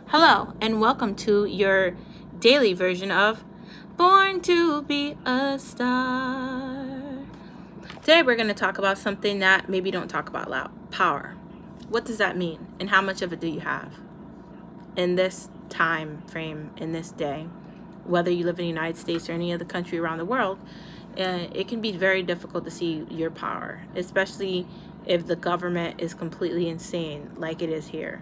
Hello, and welcome to your daily version of Born to Be a Star. Today, we're going to talk about something that maybe don't talk about loud: power. What does that mean, and how much of it do you have in this time frame, in this day? Whether you live in the United States or any other country around the world, it can be very difficult to see your power, especially if the government is completely insane like it is here.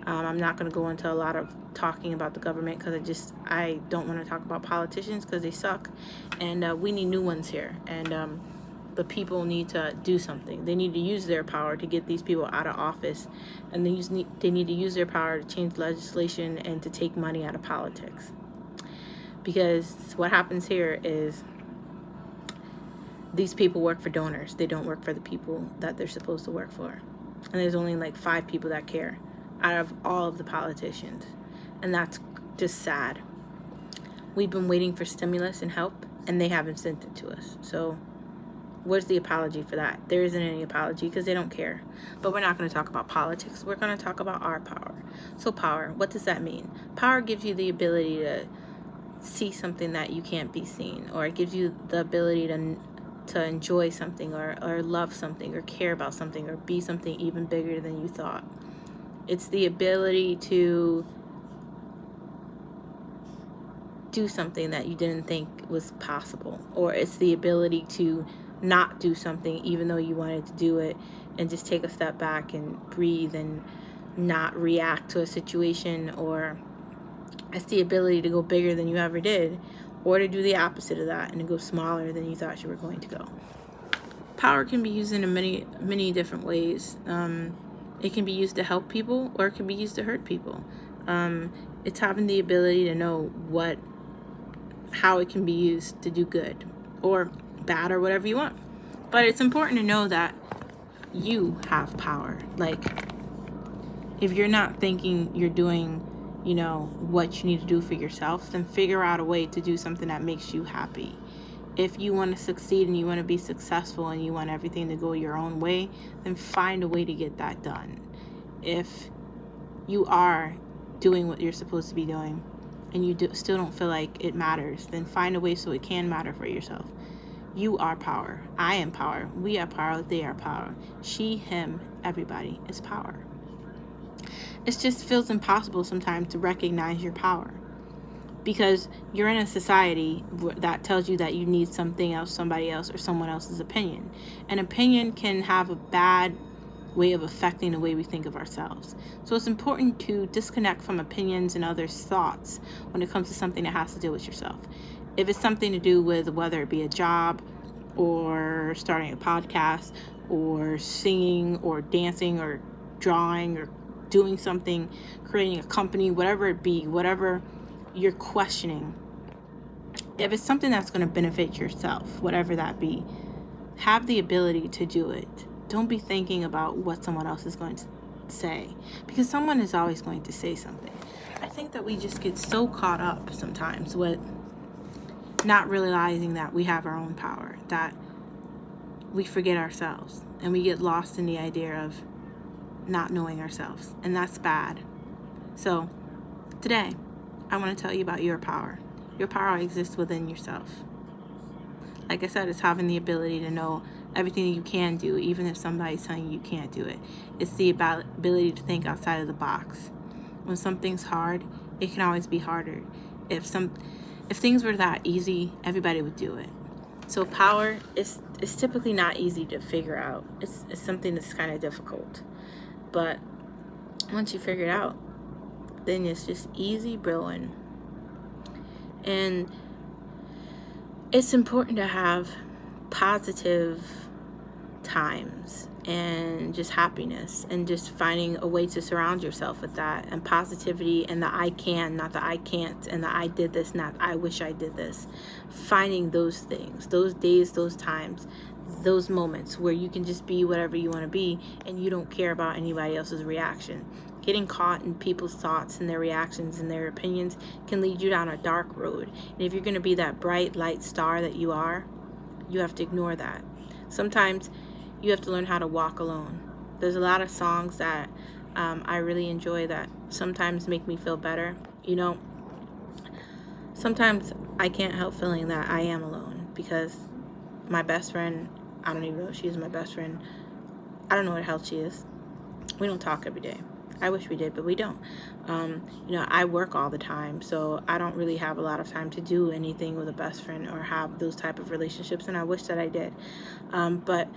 I'm not going to go into a lot of talking about the government because I don't want to talk about politicians because they suck, and we need new ones here. And the people need to do something. They need to use their power to get these people out of office, and they need to use their power to change legislation and to take money out of politics. Because what happens here is these people work for donors. They don't work for the people that they're supposed to work for. And there's only like 5 people that care out of all of the politicians. And that's just sad. We've been waiting for stimulus and help, and they haven't sent it to us. So where's the apology for that? There isn't any apology because they don't care. But we're not going to talk about politics. We're going to talk about our power. So power, what does that mean? Power gives you the ability to see something that you can't be seen, or it gives you the ability to enjoy something, or love something, or care about something, or be something even bigger than you thought. It's the ability to do something that you didn't think was possible, or it's the ability to not do something even though you wanted to do it, and just take a step back and breathe and not react to a situation. Or it's the ability to go bigger than you ever did, or to do the opposite of that and to go smaller than you thought you were going to go. Power can be used in many different ways. It can be used to help people, or it can be used to hurt people. It's having the ability to know how it can be used to do good or bad or whatever you want. But it's important to know that you have power. Like, if you're not thinking you're doing what you need to do for yourself, then figure out a way to do something that makes you happy. If you want to succeed and you want to be successful and you want everything to go your own way, then find a way to get that done. If you are doing what you're supposed to be doing and you still don't feel like it matters, then find a way so it can matter for yourself. You are power. I am power. We are power. They are power. She, him, everybody is power. It just feels impossible sometimes to recognize your power, because you're in a society that tells you that you need something else, somebody else, or someone else's opinion. An opinion can have a bad way of affecting the way we think of ourselves. So it's important to disconnect from opinions and others' thoughts when it comes to something that has to do with yourself. If it's something to do with whether it be a job, or starting a podcast, or singing, or dancing, or drawing, or doing something, creating a company, whatever it be, whatever you're questioning, if it's something that's going to benefit yourself, whatever that be, have the ability to do it. Don't be thinking about what someone else is going to say, because someone is always going to say something. I think that we just get so caught up sometimes with not realizing that we have our own power, that we forget ourselves, and we get lost in the idea of not knowing ourselves, and that's bad. So today, I want to tell you about your power. Your power exists within yourself. Like I said, it's having the ability to know everything that you can do, even if somebody's telling you you can't do it. It's the ability to think outside of the box. When something's hard, it can always be harder. If things were that easy, everybody would do it. So power is typically not easy to figure out. It's something that's kind of difficult. But once you figure it out, then it's just easy brewing. And it's important to have positive times and just happiness, and just finding a way to surround yourself with that, and positivity, and the I can, not the I can't, and the I did this, not I wish I did this. Finding those things, those days, those times, those moments where you can just be whatever you want to be, and you don't care about anybody else's reaction. Getting caught in people's thoughts and their reactions and their opinions can lead you down a dark road. And if you're going to be that bright light star that you are, you have to ignore that. Sometimes you have to learn how to walk alone. There's a lot of songs that I really enjoy that. Sometimes make me feel better. Sometimes I can't help feeling that I am alone, because my best friend, I don't even know if she's my best friend. I don't know what the hell she is. We don't talk every day. I wish we did, but we don't. I work all the time, so I don't really have a lot of time to do anything with a best friend or have those type of relationships, and I wish that I did. But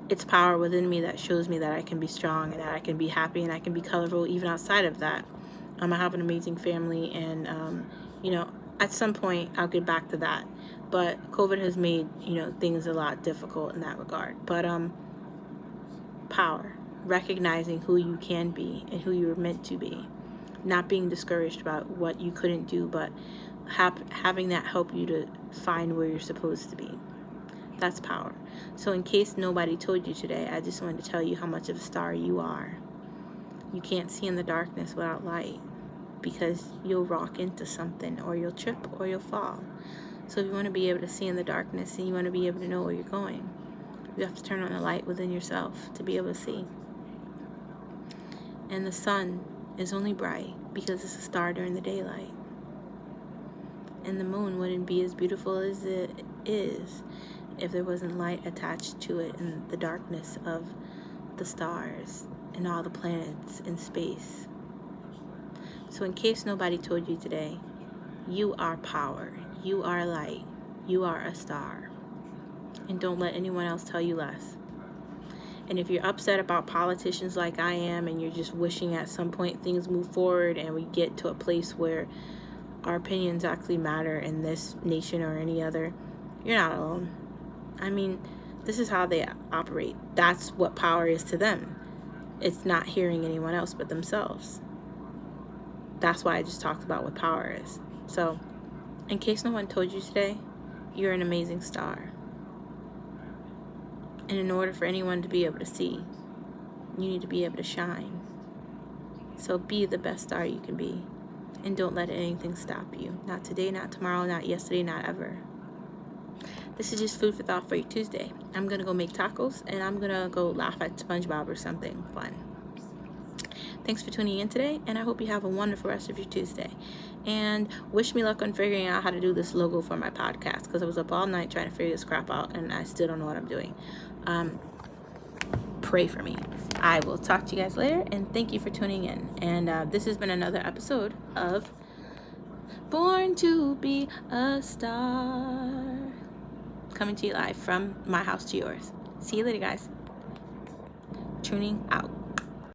it's power within me that shows me that I can be strong and that I can be happy and I can be colorful even outside of that. I have an amazing family, and at some point I'll get back to that. But COVID has made things a lot difficult in that regard. But power, recognizing who you can be and who you were meant to be, not being discouraged about what you couldn't do, but having that help you to find where you're supposed to be. That's power. So in case nobody told you today, I just wanted to tell you how much of a star you are. You can't see in the darkness without light, because you'll rock into something, or you'll trip, or you'll fall. So if you want to be able to see in the darkness and you want to be able to know where you're going, you have to turn on the light within yourself to be able to see. And the sun is only bright because it's a star during the daylight. And the moon wouldn't be as beautiful as it is if there wasn't light attached to it in the darkness of the stars and all the planets in space. So in case nobody told you today, you are power, you are light, you are a star. And don't let anyone else tell you less. And if you're upset about politicians like I am, and you're just wishing at some point things move forward and we get to a place where our opinions actually matter in this nation or any other, you're not alone. I mean, this is how they operate. That's what power is to them. It's not hearing anyone else but themselves. That's why I just talked about what power is. So, in case no one told you today, you're an amazing star. And in order for anyone to be able to see, you need to be able to shine. So be the best star you can be. And don't let anything stop you. Not today, not tomorrow, not yesterday, not ever. This is just food for thought for your Tuesday. I'm going to go make tacos, and I'm going to go laugh at SpongeBob or something fun. Thanks for tuning in today, and I hope you have a wonderful rest of your Tuesday. And wish me luck on figuring out how to do this logo for my podcast, because I was up all night trying to figure this crap out, and I still don't know what I'm doing. Pray for me. I will talk to you guys later, and thank you for tuning in. And this has been another episode of Born to Be a Star, coming to you live from my house to yours. See you later, guys. Tuning out.